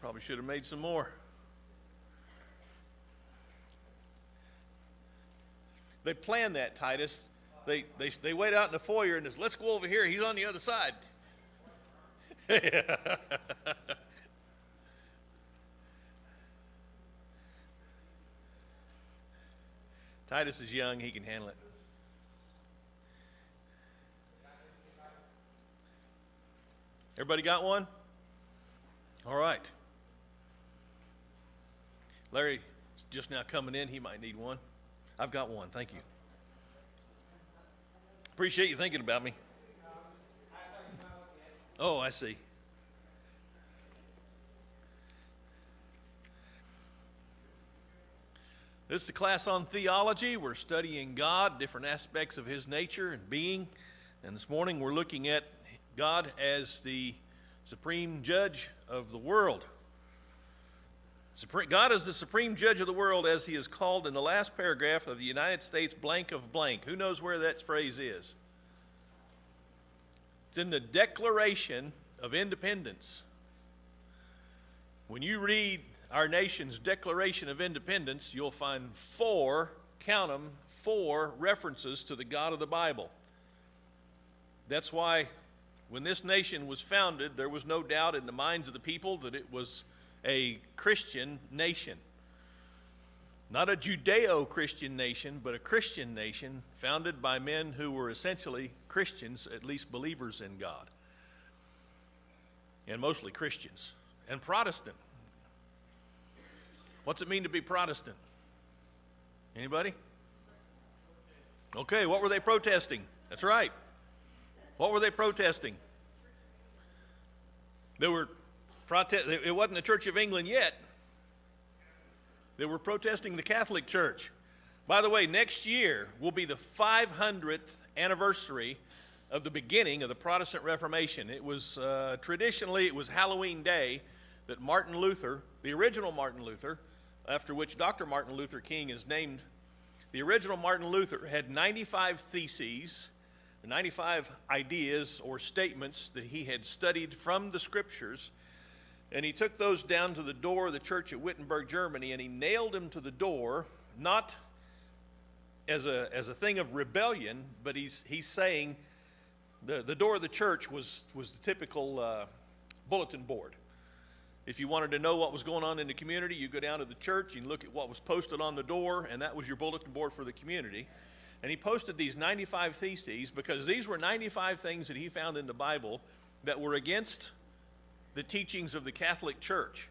Probably should have made some more. They planned that, Titus. They wait out in the foyer and says, let's go over here. He's on the other side. Titus is young. He can handle it. Everybody got one? All right. Larry's just now coming in. He might need one. I've got one. Thank you. Appreciate you thinking about me. Oh, I see. This is a class on theology. We're studying God, different aspects of his nature and being. And this morning we're looking at God as the supreme judge of the world. God is the supreme judge of the world, as he is called in the last paragraph of the United States blank of blank. Who knows where that phrase is? It's in the Declaration of Independence. When you read our nation's Declaration of Independence, you'll find four references to the God of the Bible. That's why when this nation was founded, there was no doubt in the minds of the people that it was a Christian nation. Not a Judeo-Christian nation, but a Christian nation founded by men who were essentially Christians, at least believers in God. And mostly Christians. And Protestant. What's it mean to be Protestant? Anybody? Okay, what were they protesting? That's right. What were they protesting? It wasn't the Church of England yet. They were protesting the Catholic Church. By the way, next year will be the 500th anniversary of the beginning of the Protestant Reformation. It was traditionally, it was Halloween Day that Martin Luther, the original Martin Luther, after which Dr. Martin Luther King is named, the original Martin Luther had 95 theses, 95 ideas or statements that he had studied from the Scriptures. And he took those down to the door of the church at Wittenberg, Germany, and he nailed them to the door, not as a thing of rebellion, but he's saying the door of the church was the typical bulletin board. If you wanted to know what was going on in the community, you go down to the church, you look at what was posted on the door, and that was your bulletin board for the community. And he posted these 95 theses because these were 95 things that he found in the Bible that were against the teachings of the Catholic Church.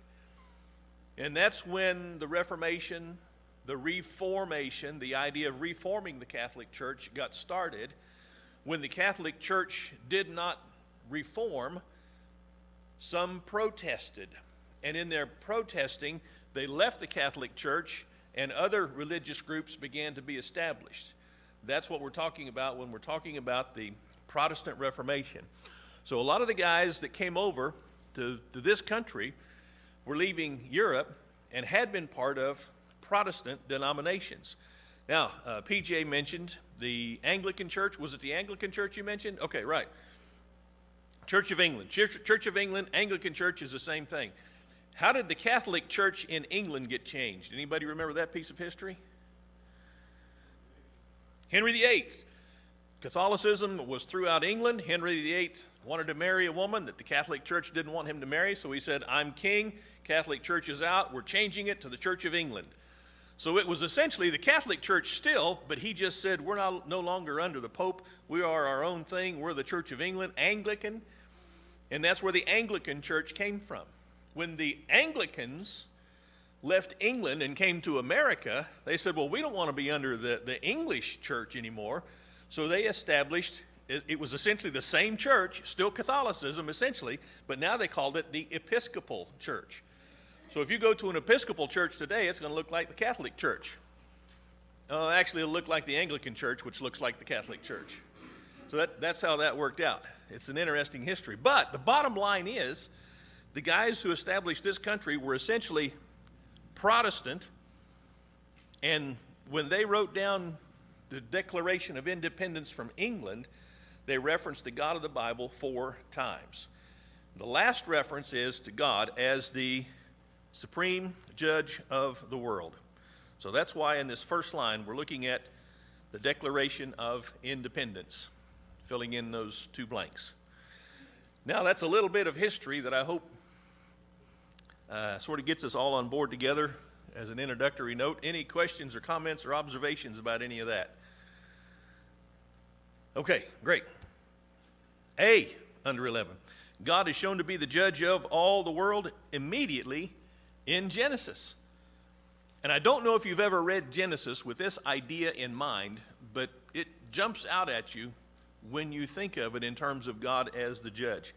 And that's when the Reformation, the Reformation, the idea of reforming the Catholic Church got started. When the Catholic Church did not reform, some protested. And in their protesting, they left the Catholic Church and other religious groups began to be established. That's what we're talking about when we're talking about the Protestant Reformation. So a lot of the guys that came over to this country were leaving Europe and had been part of Protestant denominations. Now, PJ mentioned the Anglican Church. Was it the Anglican Church you mentioned? Okay, right. Church of England. Church of England, Anglican Church is the same thing. How did the Catholic Church in England get changed? Anybody remember that piece of history? Henry VIII. Catholicism was throughout England. Henry VIII wanted to marry a woman that the Catholic Church didn't want him to marry, so he said, I'm king, Catholic Church is out, we're changing it to the Church of England. So it was essentially the Catholic Church still, but he just said, we're no longer under the Pope, we are our own thing, we're the Church of England, Anglican, and that's where the Anglican Church came from. When the Anglicans left England and came to America, they said, well, we don't want to be under the English church anymore. So they established, it was essentially the same church, still Catholicism essentially, but now they called it the Episcopal Church. So if you go to an Episcopal church today, it's going to look like the Catholic Church. Actually, it'll look like the Anglican Church, which looks like the Catholic Church. So that's how that worked out. It's an interesting history. But the bottom line is, the guys who established this country were essentially Protestant, and when they wrote down the Declaration of Independence from England, they referenced the God of the Bible 4 times. The last reference is to God as the supreme judge of the world. So that's why in this first line we're looking at the Declaration of Independence, filling in those two blanks. Now that's a little bit of history that I hope sort of gets us all on board together as an introductory note. Any questions or comments or observations about any of that? Okay, great. A, under 11. God is shown to be the judge of all the world immediately in Genesis. And I don't know if you've ever read Genesis with this idea in mind, but it jumps out at you when you think of it in terms of God as the judge.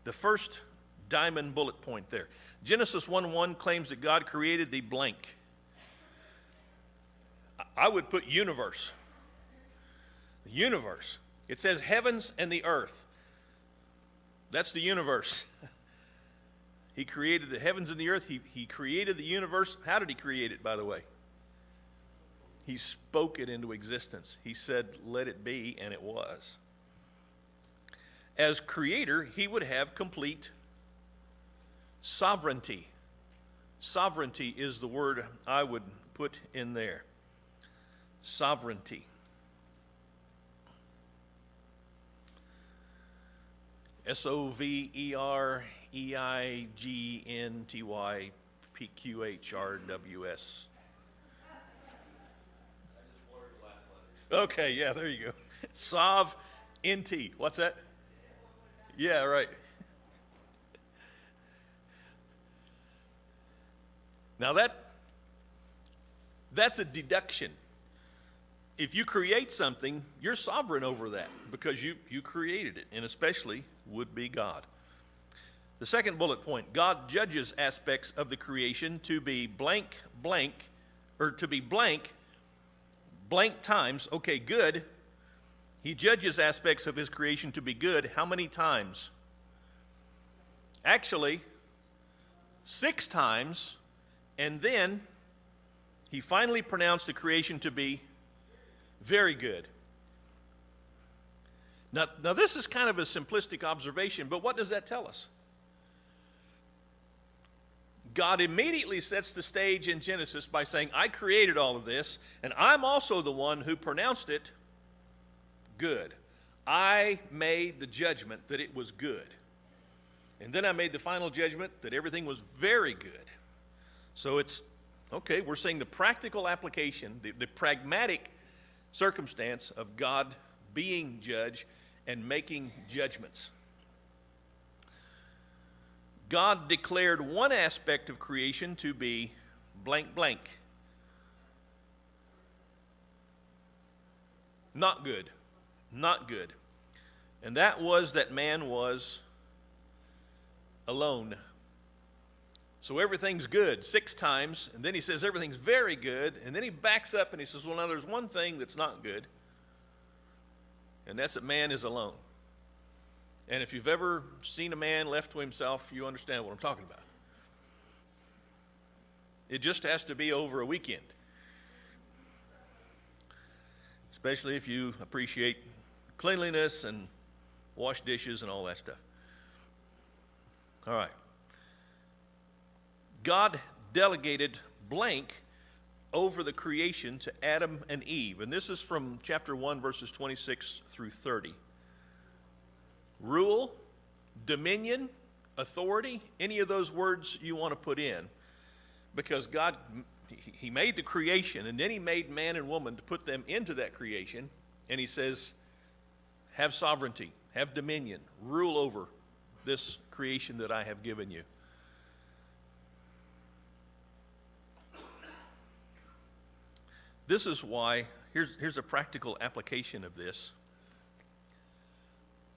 The first diamond bullet point there. Genesis 1:1 claims that God created the blank. I would put universe. The universe. It says heavens and the earth. That's the universe. He created the heavens and the earth. He created the universe. How did he create it, by the way? He spoke it into existence. He said, let it be, and it was. As creator, he would have complete sovereignty. Sovereignty is the word I would put in there. Sovereignty. SOVEREIGNTYPQHRWS. Okay, yeah, there you go. Sov-NT. What's that? Yeah, right. Now that's a deduction. If you create something, you're sovereign over that because you created it, and especially would be God. The second bullet point, God judges aspects of the creation to be blank times. Okay, good. He judges aspects of his creation to be good. How many times? Actually, 6 times, and then he finally pronounced the creation to be very good. Now this is kind of a simplistic observation, but what does that tell us? God immediately sets the stage in Genesis by saying, I created all of this, and I'm also the one who pronounced it good. I made the judgment that it was good. And then I made the final judgment that everything was very good. So it's, okay, we're seeing the practical application, the pragmatic circumstance of God being judge and making judgments. God declared one aspect of creation to be blank blank. Not good. Not good. And that was that man was alone. So everything's good 6 times, and then he says everything's very good, and then he backs up and he says, well, now there's one thing that's not good, and that's that man is alone. And if you've ever seen a man left to himself, you understand what I'm talking about. It just has to be over a weekend, especially if you appreciate cleanliness and wash dishes and all that stuff. All right. God delegated blank over the creation to Adam and Eve. And this is from chapter 1, verses 26 through 30. Rule, dominion, authority, any of those words you want to put in. Because God, he made the creation, and then he made man and woman to put them into that creation. And he says, have sovereignty, have dominion, rule over this creation that I have given you. This is why, here's a practical application of this.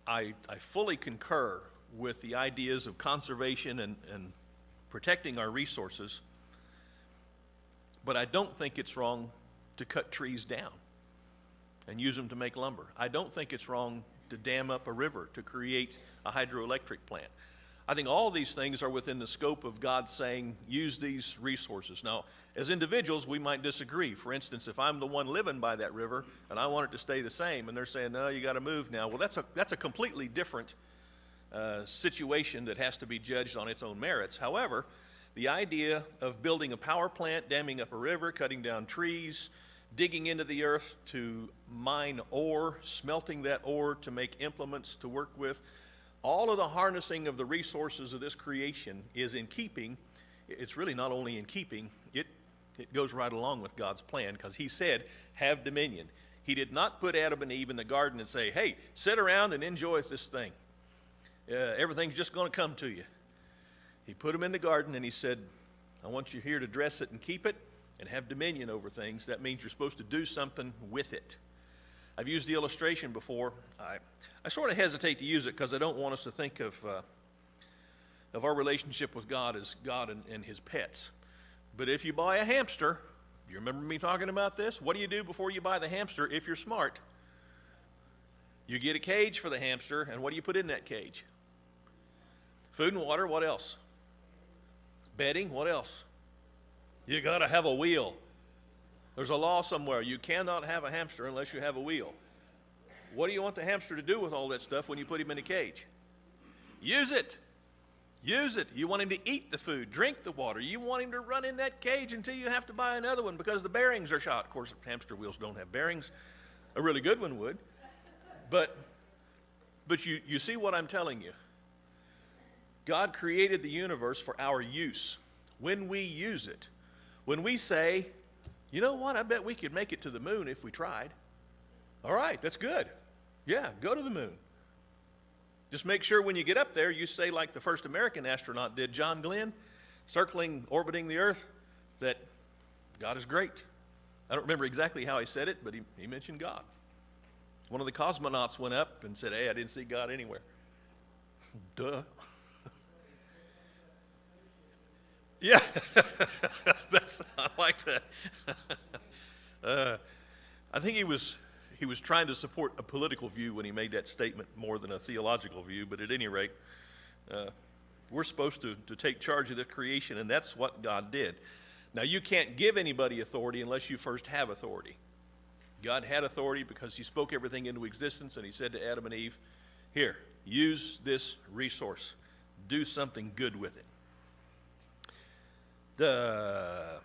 I fully concur with the ideas of conservation and protecting our resources, but I don't think it's wrong to cut trees down and use them to make lumber. I don't think it's wrong to dam up a river to create a hydroelectric plant. I think all these things are within the scope of God saying, use these resources. Now, as individuals, we might disagree. For instance, if I'm the one living by that river and I want it to stay the same, and they're saying, no, you got to move now. Well, that's a completely different situation that has to be judged on its own merits. However, The idea of building a power plant, damming up a river, cutting down trees, digging into the earth to mine ore, smelting that ore to make implements to work with, all of the harnessing of the resources of this creation is in keeping. It's really not only in keeping, it goes right along with God's plan, because he said, have dominion. He did not put Adam and Eve in the garden and say, hey, sit around and enjoy this thing. Everything's just going to come to you. He put them in the garden and he said, I want you here to dress it and keep it and have dominion over things. That means you're supposed to do something with it. I've used the illustration before. I sort of hesitate to use it because I don't want us to think of our relationship with God as God and his pets. But if you buy a hamster, you remember me talking about this? What do you do before you buy the hamster if you're smart? You get a cage for the hamster, and what do you put in that cage? Food and water, what else? Bedding, what else? You got to have a wheel. There's a law somewhere. You cannot have a hamster unless you have a wheel. What do you want the hamster to do with all that stuff when you put him in a cage? Use it. Use it. You want him to eat the food, drink the water. You want him to run in that cage until you have to buy another one because the bearings are shot. Of course, hamster wheels don't have bearings. A really good one would. But you see what I'm telling you. God created the universe for our use. When we use it, when we say, you know what, I bet we could make it to the moon if we tried. All right, that's good. Yeah, go to the moon. Just make sure when you get up there, you say like the first American astronaut did, John Glenn, orbiting the earth, that God is great. I don't remember exactly how he said it, but he mentioned God. One of the cosmonauts went up and said, hey, I didn't see God anywhere. Duh. Yeah, I like that. I think he was trying to support a political view when he made that statement more than a theological view, but at any rate, we're supposed to take charge of the creation, and that's what God did. Now, you can't give anybody authority unless you first have authority. God had authority because he spoke everything into existence, and he said to Adam and Eve, here, use this resource. Do something good with it. I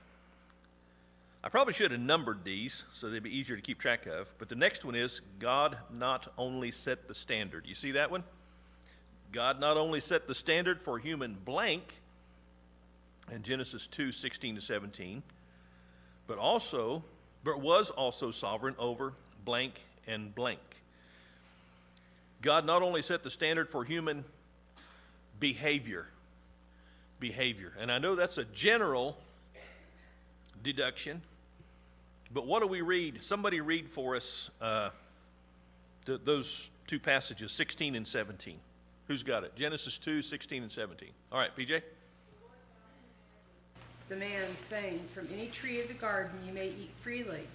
probably should have numbered these so they'd be easier to keep track of, but the next one is God not only set the standard. You see that one? God not only set the standard for human blank in Genesis 2:16-17, but was also sovereign over blank and blank. God not only set the standard for human behavior, and I know that's a general deduction, but what do we read? Somebody read for us those two passages, 16 and 17. Who's got it? Genesis 2:16 and 17. All right, PJ. The man saying, from any tree of the garden you may eat freely,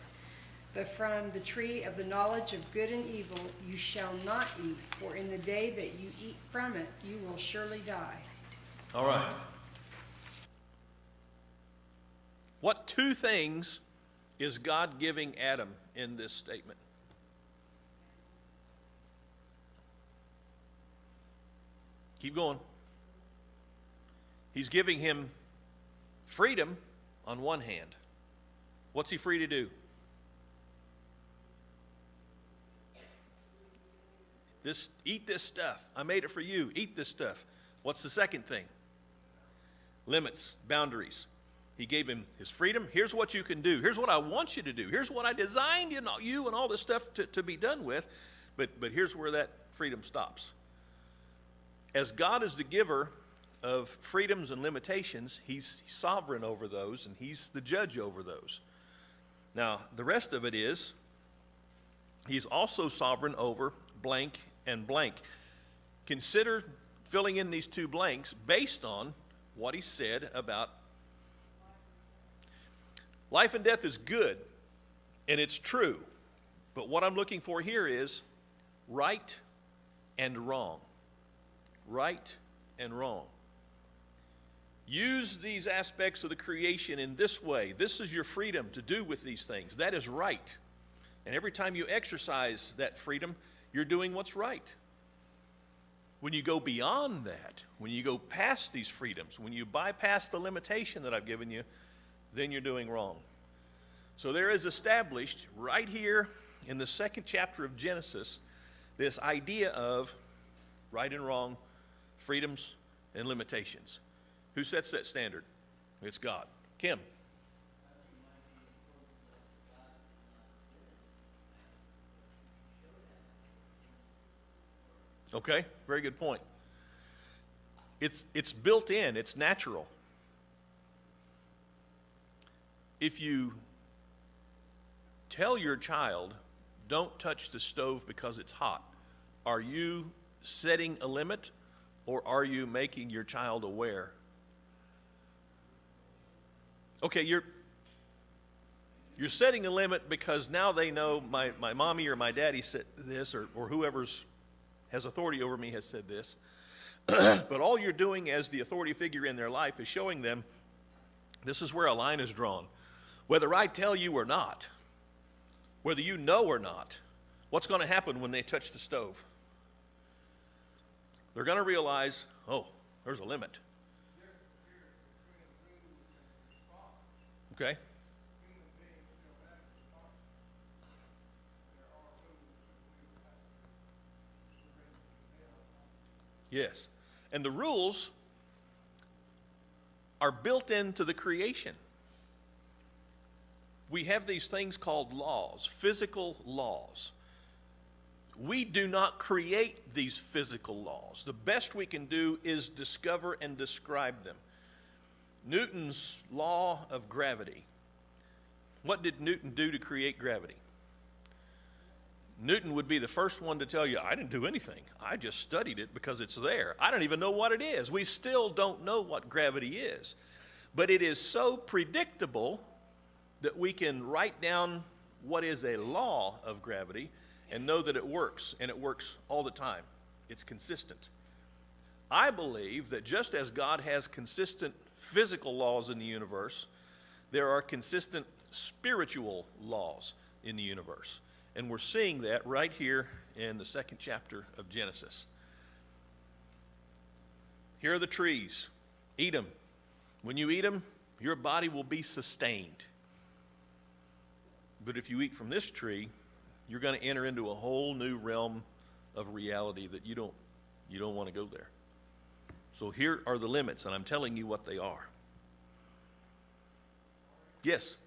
but from the tree of the knowledge of good and evil you shall not eat, for in the day that you eat from it you will surely die. All right. What two things is God giving Adam in this statement? Keep going. He's giving him freedom on one hand. What's he free to do? Eat this stuff. I made it for you. Eat this stuff. What's the second thing? Limits, boundaries. He gave him his freedom. Here's what you can do. Here's what I want you to do. Here's what I designed you and all this stuff to be done with. But here's where that freedom stops. As God is the giver of freedoms and limitations, he's sovereign over those, and he's the judge over those. Now, the rest of it is, he's also sovereign over blank and blank. Consider filling in these two blanks based on what he said about life and death is good, and it's true. But what I'm looking for here is right and wrong. Right and wrong. Use these aspects of the creation in this way. This is your freedom to do with these things. That is right. And every time you exercise that freedom, you're doing what's right. When you go beyond that, when you go past these freedoms, when you bypass the limitation that I've given you, then you're doing wrong. So there is established right here in the second chapter of Genesis this idea of right and wrong, freedoms and limitations. Who sets that standard? It's God. Kim. Okay, very good point. It's built in, it's natural. If you tell your child, don't touch the stove because it's hot, are you setting a limit or are you making your child aware? Okay, you're setting a limit because now they know my mommy or my daddy said this, or whoever's has authority over me has said this. But all you're doing as the authority figure in their life is showing them this is where a line is drawn. Whether I tell you or not, whether you know or not, what's going to happen when they touch the stove? They're going to realize, oh, there's a limit. Okay? Yes. And the rules are built into the creation. We have these things called laws, physical laws. We do not create these physical laws. The best we can do is discover and describe them. Newton's law of gravity. What did Newton do to create gravity? Newton would be the first one to tell you, I didn't do anything. I just studied it because it's there. I don't even know what it is. We still don't know what gravity is. But it is so predictable that we can write down what is a law of gravity and know that it works, and it works all the time. It's consistent. I believe that just as God has consistent physical laws in the universe, there are consistent spiritual laws in the universe. And we're seeing that right here in the second chapter of Genesis. Here are the trees. Eat them. When you eat them, your body will be sustained. But if you eat from this tree, you're going to enter into a whole new realm of reality that you don't want to go there. So here are the limits, and I'm telling you what they are. Yes?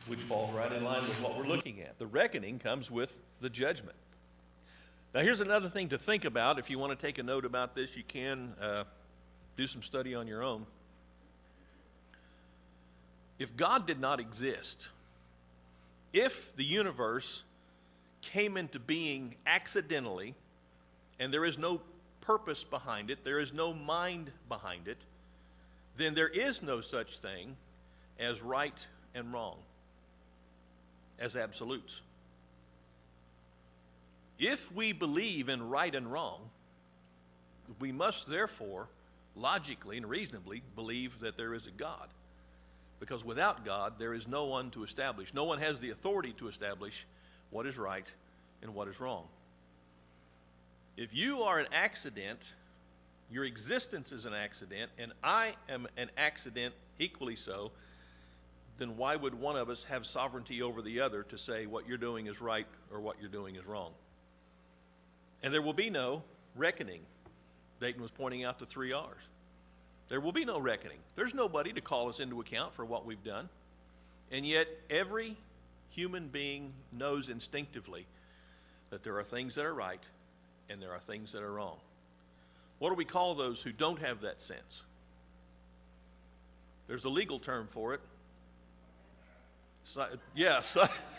Which falls right in line with what we're looking at. The reckoning comes with the judgment. Now here's another thing to think about. If you want to take a note about this, you can do some study on your own. If God did not exist, if the universe came into being accidentally, and there is no purpose behind it, there is no mind behind it, then there is no such thing as right and wrong, as absolutes. If we believe in right and wrong, we must therefore logically and reasonably believe that there is a God. Because without God, there is no one to establish. No one has the authority to establish what is right and what is wrong. If you are an accident, your existence is an accident, and I am an accident equally so, then why would one of us have sovereignty over the other to say what you're doing is right or what you're doing is wrong? And there will be no reckoning. Dayton was pointing out the 3 R's. There will be no reckoning. There's nobody to call us into account for what we've done. And yet every human being knows instinctively that there are things that are right and there are things that are wrong. What do we call those who don't have that sense? There's a legal term for it.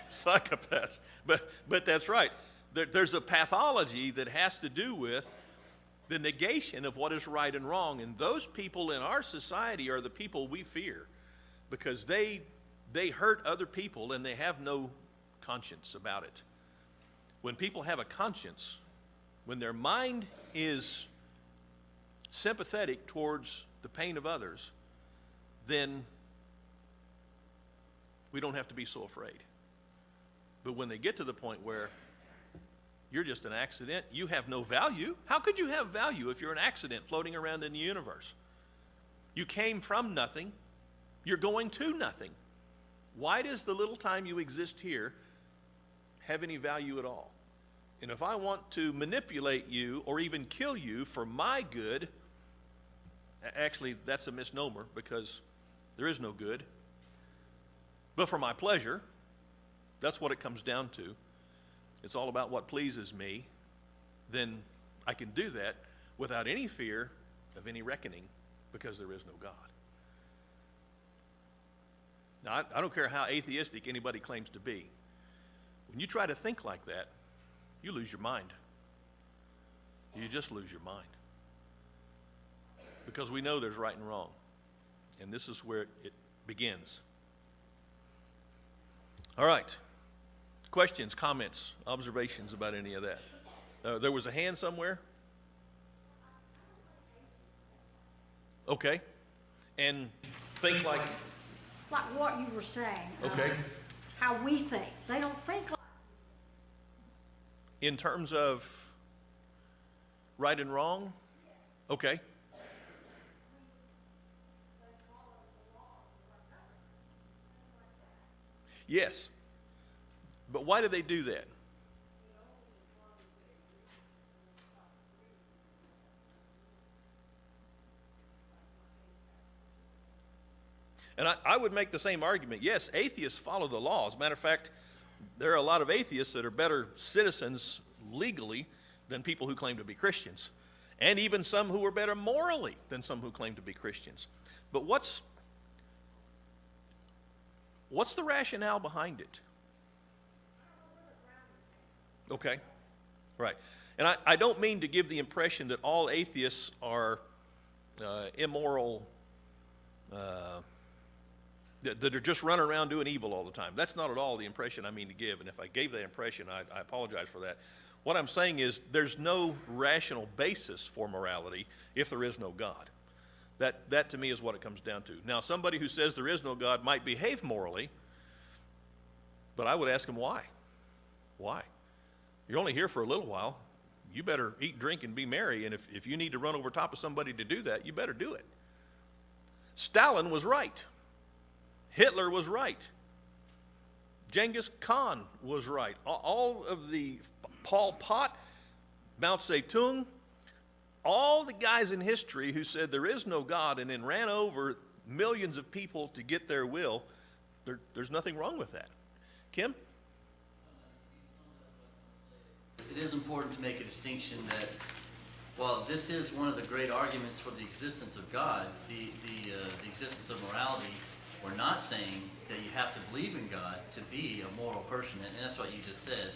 Psychopaths. But that's right. There's a pathology that has to do with the negation of what is right and wrong. And those people in our society are the people we fear because they hurt other people and they have no conscience about it. When people have a conscience, when their mind is sympathetic towards the pain of others, then we don't have to be so afraid. But when they get to the point where you're just an accident, you have no value. How could you have value if you're an accident floating around in the universe? You came from nothing. You're going to nothing. Why does the little time you exist here have any value at all? And if I want to manipulate you or even kill you for my good, actually that's a misnomer because there is no good. But for my pleasure, that's what it comes down to. It's all about what pleases me. Then I can do that without any fear of any reckoning because there is no God. Now, I don't care how atheistic anybody claims to be. When you try to think like that, you lose your mind. You just lose your mind. Because we know there's right and wrong. And this is where it begins. All right. Questions, comments, observations about any of that? There was a hand somewhere? Okay. And think like what you were saying. Okay. How we think. They don't think like. In terms of right and wrong? Okay. Yes. But why do they do that? And I would make the same argument. Yes, atheists follow the law. As a matter of fact, there are a lot of atheists that are better citizens legally than people who claim to be Christians. And even some who are better morally than some who claim to be Christians. But what's the rationale behind it? Okay, right. And I don't mean to give the impression that all atheists are immoral, that are just running around doing evil all the time. That's not at all the impression I mean to give. And if I gave that impression, I apologize for that. What I'm saying is there's no rational basis for morality if there is no God. That to me is what it comes down to. Now, somebody who says there is no God might behave morally, but I would ask him why. Why? You're only here for a little while. You better eat, drink, and be merry. And if you need to run over top of somebody to do that, you better do it. Stalin was right. Hitler was right. Genghis Khan was right. All of the Pol Pot, Mao Zedong, all the guys in history who said there is no God and then ran over millions of people to get their will, there's nothing wrong with that. Kim? It is important to make a distinction that while this is one of the great arguments for the existence of God, the existence of morality, we're not saying that you have to believe in God to be a moral person. And that's what you just said.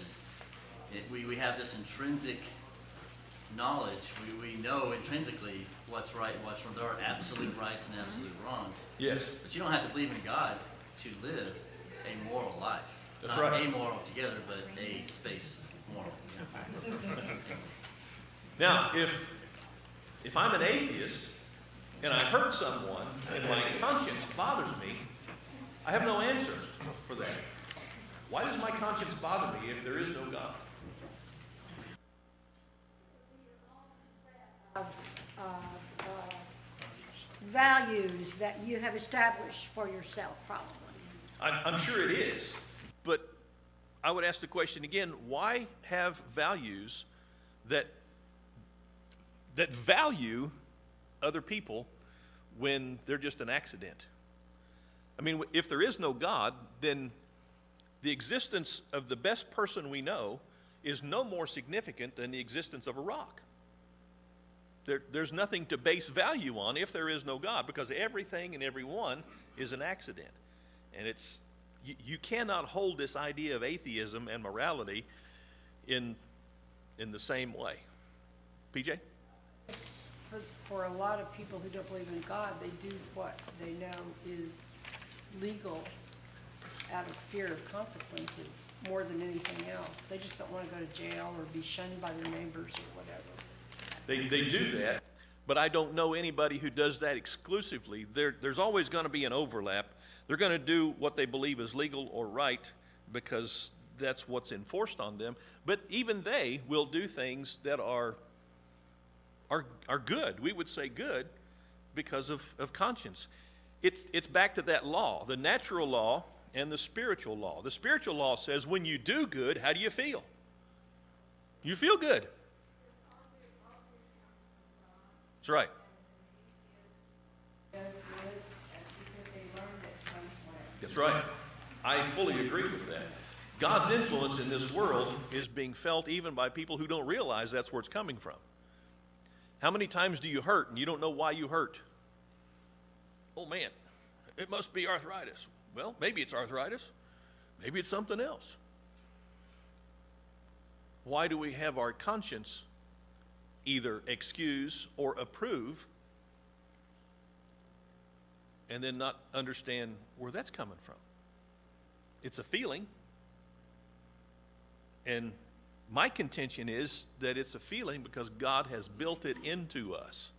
We have this intrinsic knowledge. We know intrinsically what's right and what's wrong. There are absolute rights and absolute wrongs. Yes. But you don't have to believe in God to live a moral life. That's Not right. amoral together, but a space moral. Now, if I'm an atheist and I hurt someone and my conscience bothers me, I have no answer for that. Why does my conscience bother me if there is no God? Values that you have established for yourself, probably. I'm sure it is. But I would ask the question again, why have values that value other people when they're just an accident? I mean, if there is no God, then the existence of the best person we know is no more significant than the existence of a rock. There's nothing to base value on if there is no God, because everything and everyone is an accident. And you cannot hold this idea of atheism and morality in the same way. PJ? For a lot of people who don't believe in God, they do what they know is legal out of fear of consequences more than anything else. They just don't want to go to jail or be shunned by their neighbors or whatever. They do that, but I don't know anybody who does that exclusively. There's always going to be an overlap. They're going to do what they believe is legal or right because that's what's enforced on them. But even they will do things that are good. We would say good because of conscience. It's back to that law, the natural law and the spiritual law. The spiritual law says when you do good, how do you feel? You feel good. That's right. That's right. I fully agree with that. God's influence in this world is being felt even by people who don't realize that's where it's coming from. How many times do you hurt and you don't know why you hurt? Oh man, it must be arthritis. Well, maybe it's arthritis. Maybe it's something else. Why do we have our conscience either excuse or approve and then not understand where that's coming from? It's a feeling. And my contention is that it's a feeling because God has built it into us.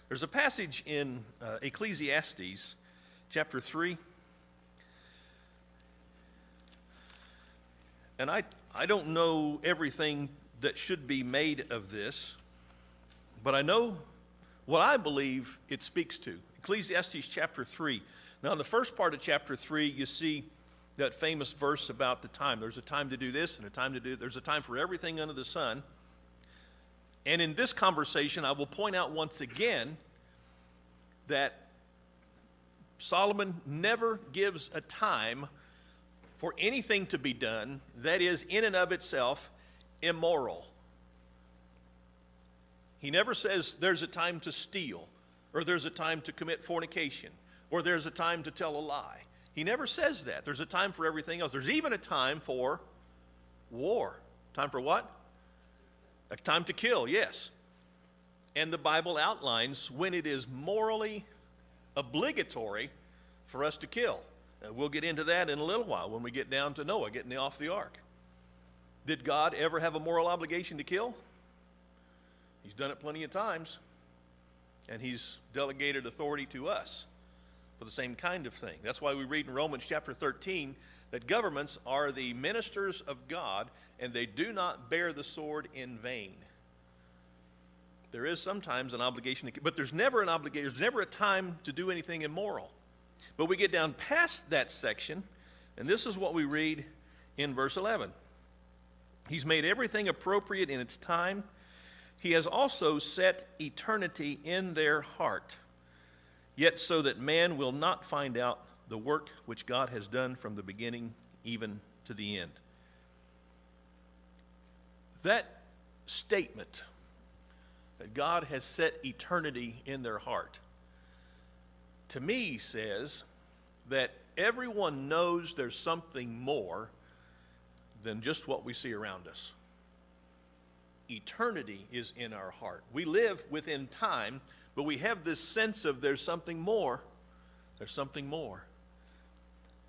There's a passage in Ecclesiastes chapter 3. And I don't know everything that should be made of this, but I know what I believe it speaks to. Ecclesiastes chapter 3. Now, in the first part of chapter 3, you see that famous verse about the time. There's a time to do this and a time to do, there's a time for everything under the sun. And in this conversation, I will point out once again that Solomon never gives a time for anything to be done that is in and of itself immoral. He never says there's a time to steal, or there's a time to commit fornication, or there's a time to tell a lie. He never says that. There's a time for everything else. There's even a time for war. Time for what? A time to kill, yes. And the Bible outlines when it is morally obligatory for us to kill. We'll get into that in a little while when we get down to Noah getting off the ark. Did God ever have a moral obligation to kill? He's done it plenty of times. And he's delegated authority to us for the same kind of thing. That's why we read in Romans chapter 13 that governments are the ministers of God and they do not bear the sword in vain. There is sometimes an obligation, but there's never an obligation, there's never a time to do anything immoral. But we get down past that section, and this is what we read in verse 11. He's made everything appropriate in its time. He has also set eternity in their heart, yet so that man will not find out the work which God has done from the beginning even to the end. That statement that God has set eternity in their heart, to me says that everyone knows there's something more than just what we see around us. Eternity is in our heart. We live within time, but we have this sense of there's something more. There's something more.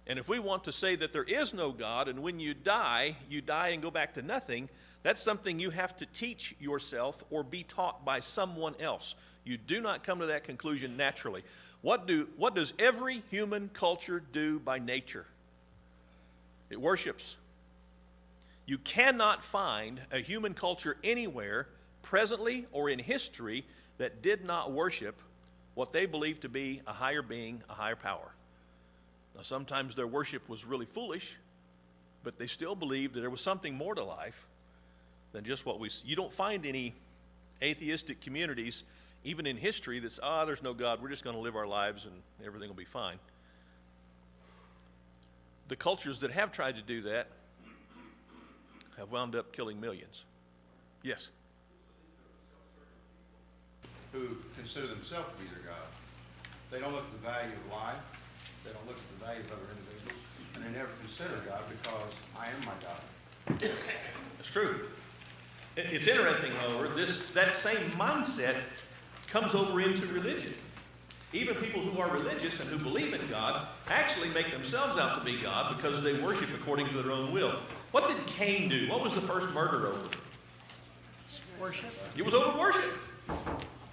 And if we want to say that there is no God, and when you die and go back to nothing, that's something you have to teach yourself or be taught by someone else. You do not come to that conclusion naturally. What does every human culture do by nature? It worships. You cannot find a human culture anywhere, presently or in history, that did not worship what they believed to be a higher being, a higher power. Now, sometimes their worship was really foolish, but they still believed that there was something more to life than just what we see. You don't find any atheistic communities, even in history, that's, there's no God, we're just going to live our lives and everything will be fine. The cultures that have tried to do that have wound up killing millions. Yes? Who consider themselves to be their God. They don't look at the value of life. They don't look at the value of other individuals. And they never consider God because I am my God. That's true. It's interesting, however, that same mindset comes over into religion. Even people who are religious and who believe in God actually make themselves out to be God because they worship according to their own will. What did Cain do? What was the first murder over? Worship. It was over worship.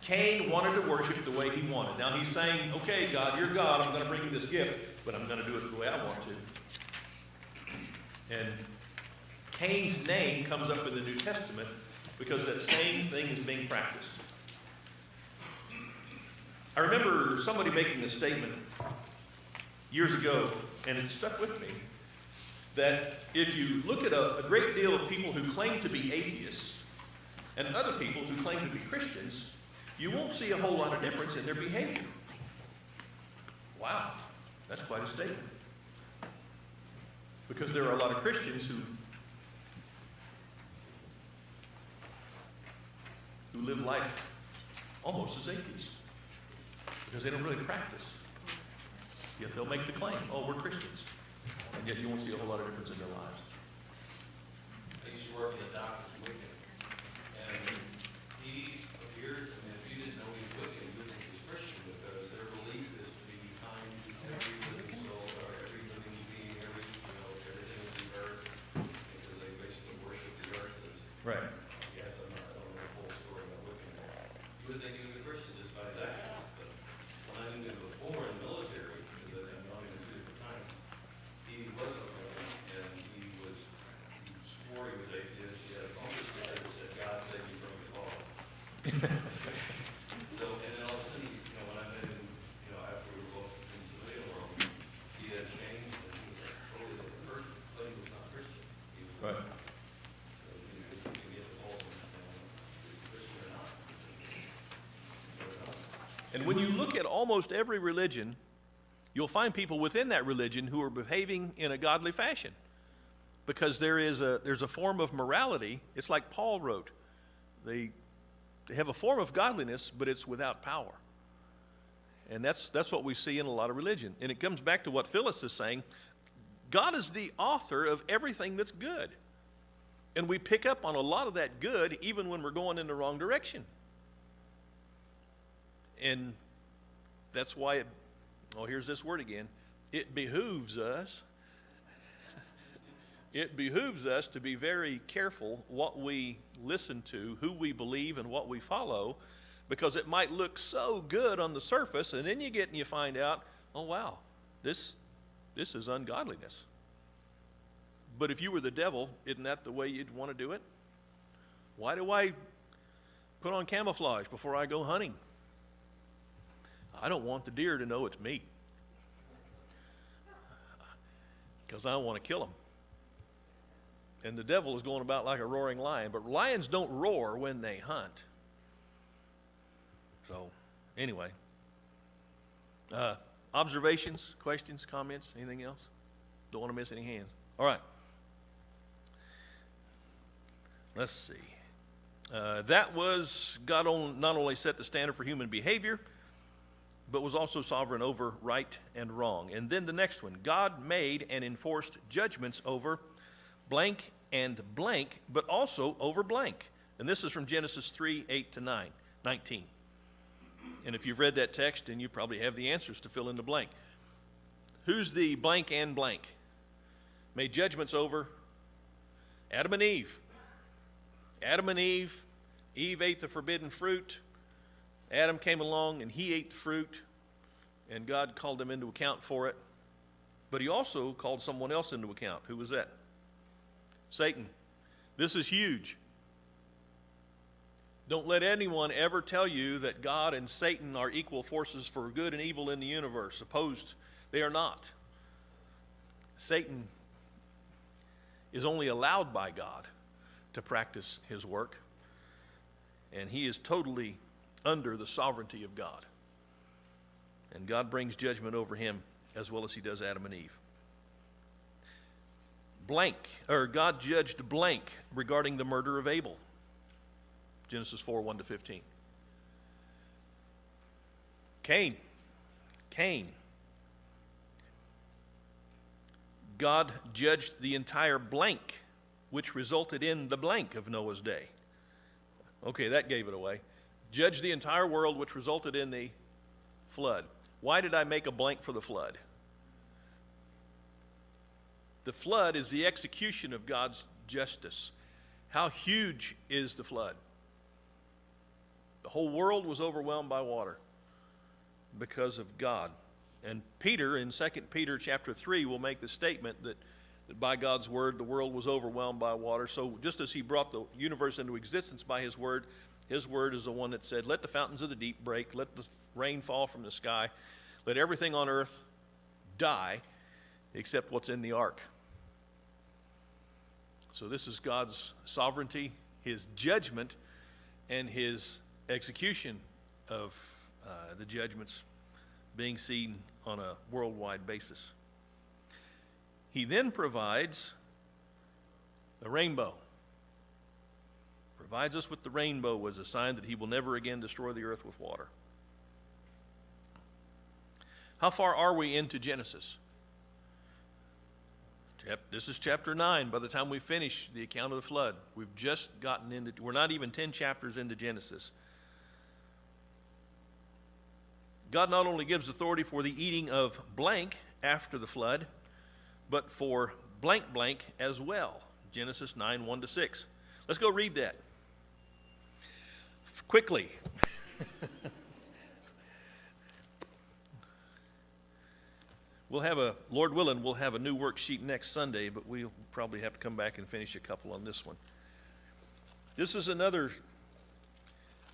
Cain wanted to worship the way he wanted. Now he's saying, okay, God, you're God. I'm going to bring you this gift, but I'm going to do it the way I want to. And Cain's name comes up in the New Testament because that same thing is being practiced. I remember somebody making a statement years ago, and it stuck with me, that if you look at a great deal of people who claim to be atheists and other people who claim to be Christians, you won't see a whole lot of difference in their behavior. Wow, that's quite a statement. Because there are a lot of Christians who live life almost as atheists. Because they don't really practice. Yet they'll make the claim, oh, we're Christians. And yet you won't see a whole lot of difference in their lives. I used to work in a doctor's wicket, and he appeared, I mean, if you didn't know he was wicked, you would think he was Christian, because their belief is to be kind to every living soul, or every living being, everything on the earth, because they basically worship the earth as, Right. yes, I don't know the full story about Wiccan. You would think he was a Christian just by his actions, but when I knew him before in the military, because I've known him 2 different times, he was okay, and he swore he was atheist. He had a bumper sticker that said, "God save me from the fall." So, and then all of a sudden, when I met him, after we were both in the civilian world, he had changed, and he was like totally different person, but he was not Christian. He was Right. So you can get the pulse of, is he Christian or not? And when you look at almost every religion, you'll find people within that religion who are behaving in a godly fashion. Because there's a form of morality. It's like Paul wrote. They have a form of godliness, but it's without power. And that's what we see in a lot of religion. And it comes back to what Phyllis is saying. God is the author of everything that's good. And we pick up on a lot of that good even when we're going in the wrong direction. And that's why here's this word again. It behooves us. It behooves us to be very careful what we listen to, who we believe, and what we follow, because it might look so good on the surface, and then you get and you find out, oh wow, this is ungodliness. But if you were the devil, isn't that the way you'd want to do it? Why do I put on camouflage before I go hunting? I don't want the deer to know it's me, because I don't want to kill him. And the devil is going about like a roaring lion, but lions don't roar when they hunt. So, anyway, observations, questions, comments, anything else? Don't want to miss any hands. All right. Let's see. That was God not only set the standard for human behavior, but was also sovereign over right and wrong. And then the next one, God made and enforced judgments over blank and blank, but also over blank. And this is from Genesis 3:8-19. And if you've read that text, then you probably have the answers to fill in the blank. Who's the blank and blank? Made judgments over Adam and Eve. Adam and Eve. Eve ate the forbidden fruit. Adam came along and he ate the fruit, and God called him into account for it. But he also called someone else into account. Who was that? Satan. This is huge. Don't let anyone ever tell you that God and Satan are equal forces for good and evil in the universe. Opposed, they are not. Satan is only allowed by God to practice his work, and he is totally under the sovereignty of God. And God brings judgment over him as well as he does Adam and Eve. God judged blank regarding the murder of Abel. Genesis 4:1-15. Cain. God judged the entire blank, which resulted in the blank of Noah's day. Okay, that gave it away. Judged the entire world, which resulted in the flood. Why did I make a blank for the flood? The flood is the execution of God's justice. How huge is the flood? The whole world was overwhelmed by water because of God. And Peter, in 2 Peter chapter 3, will make the statement that by God's word, the world was overwhelmed by water. So just as he brought the universe into existence by his word is the one that said, let the fountains of the deep break, let the rain fall from the sky, let everything on earth die except what's in the ark. So this is God's sovereignty, his judgment, and his execution of the judgments being seen on a worldwide basis. He then provides the rainbow. Provides us with the rainbow as a sign that he will never again destroy the earth with water. How far are we into Genesis? This is chapter 9. By the time we finish the account of the flood, we've just gotten into, we're not even 10 chapters into Genesis. God not only gives authority for the eating of blank after the flood, but for blank blank as well. Genesis 9, 1-6. Let's go read that. Quickly. Lord willing, we'll have a new worksheet next Sunday, but we'll probably have to come back and finish a couple on this one. This is another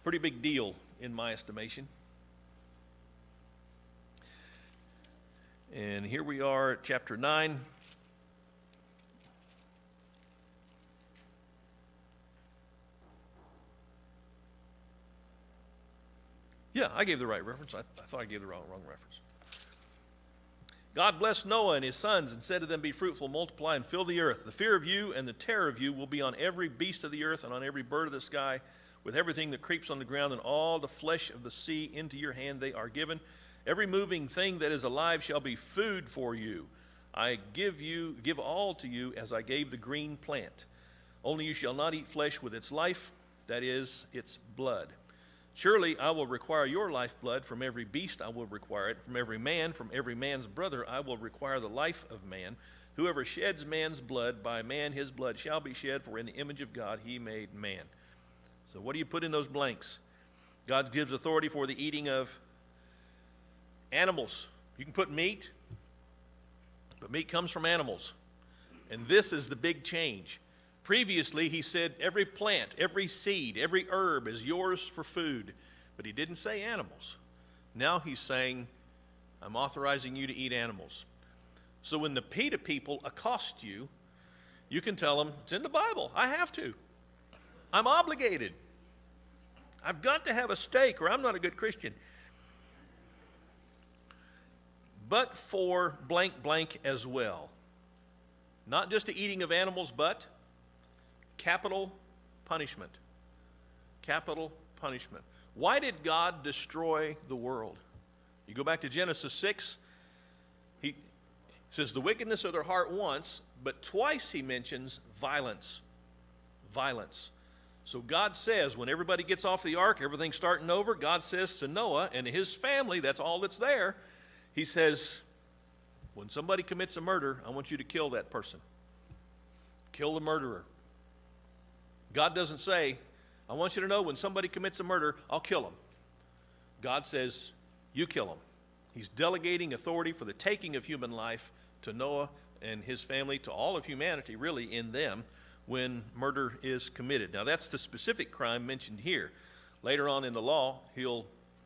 pretty big deal in my estimation. And here we are at chapter 9. Yeah, I gave the right reference. I thought I gave the wrong reference. God blessed Noah and his sons and said to them, be fruitful, multiply, and fill the earth. The fear of you and the terror of you will be on every beast of the earth and on every bird of the sky, with everything that creeps on the ground, and all the flesh of the sea into your hand they are given. Every moving thing that is alive shall be food for you. I give all to you as I gave the green plant. Only you shall not eat flesh with its life, that is, its blood. Surely I will require your lifeblood. From every beast I will require it. From every man's brother I will require the life of man. Whoever sheds man's blood, by man his blood shall be shed, for in the image of God he made man. So what do you put in those blanks? God gives authority for the eating of animals. You can put meat, but meat comes from animals. And this is the big change. Previously, he said every plant, every seed, every herb is yours for food. But he didn't say animals. Now he's saying, I'm authorizing you to eat animals. So when the PETA people accost you, you can tell them, it's in the Bible. I have to. I'm obligated. I've got to have a steak or I'm not a good Christian. But for blank blank as well. Not just the eating of animals, but capital punishment. Capital punishment. Why did God destroy the world? You go back to Genesis 6, he says the wickedness of their heart once, but twice he mentions violence. Violence. So God says when everybody gets off the ark, everything's starting over, God says to Noah and his family, that's all that's there, he says, when somebody commits a murder, I want you to kill that person. Kill the murderer. God doesn't say, I want you to know when somebody commits a murder, I'll kill him. God says, you kill him. He's delegating authority for the taking of human life to Noah and his family, to all of humanity, really, in them, when murder is committed. Now, that's the specific crime mentioned here. Later on in the law, he'll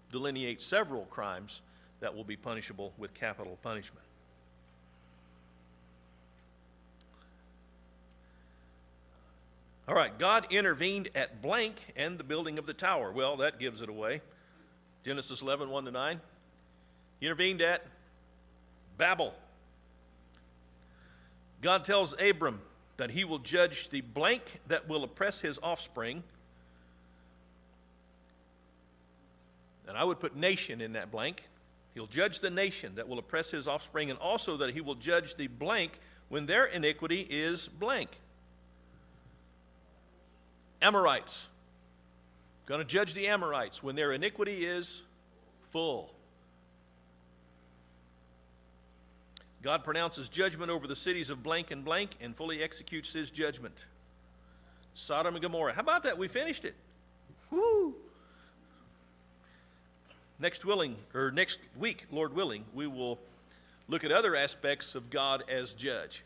delineate several crimes that will be punishable with capital punishment. All right, God intervened at blank and the building of the tower. Well, that gives it away. Genesis 11, 1-9. He intervened at Babel. God tells Abram that he will judge the blank that will oppress his offspring. And I would put nation in that blank. He'll judge the nation that will oppress his offspring, and also that he will judge the blank when their iniquity is blank. Amorites. Going to judge the Amorites when their iniquity is full. God pronounces judgment over the cities of blank and blank and fully executes his judgment. Sodom and Gomorrah. How about that? We finished it. Woo! Next week, Lord willing, we will look at other aspects of God as judge.